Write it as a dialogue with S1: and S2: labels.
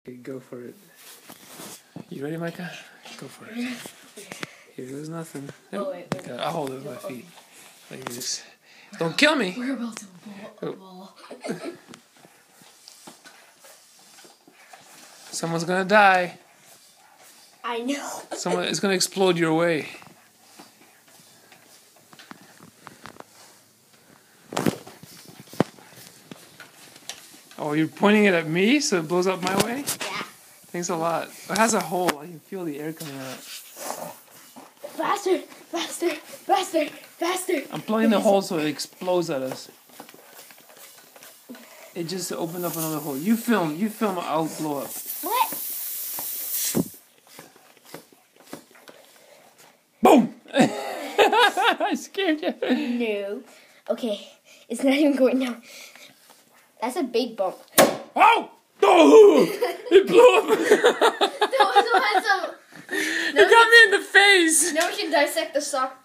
S1: Okay, go for it. You ready, Micah? Go for it. Here goes nothing.
S2: Oh, wait.
S1: Okay, I'll hold it with my feet. Like this. Don't kill me!
S2: We're about to ball.
S1: Someone's gonna die.
S2: I know.
S1: Someone is gonna explode your way. Oh, you're pointing it at me so it blows up my way?
S2: Yeah.
S1: Thanks a lot. It has a hole. I can feel the air coming out.
S2: Faster, faster, faster, faster.
S1: I'm plugging the hole so it explodes at us. It just opened up another hole. You film, I'll blow up.
S2: What?
S1: Boom! I scared you.
S2: No. Okay, it's not even going down. That's a big bump.
S1: Oh! Oh! It blew up!
S2: That was awesome.
S1: It got me in the face!
S2: Now we can dissect the sock.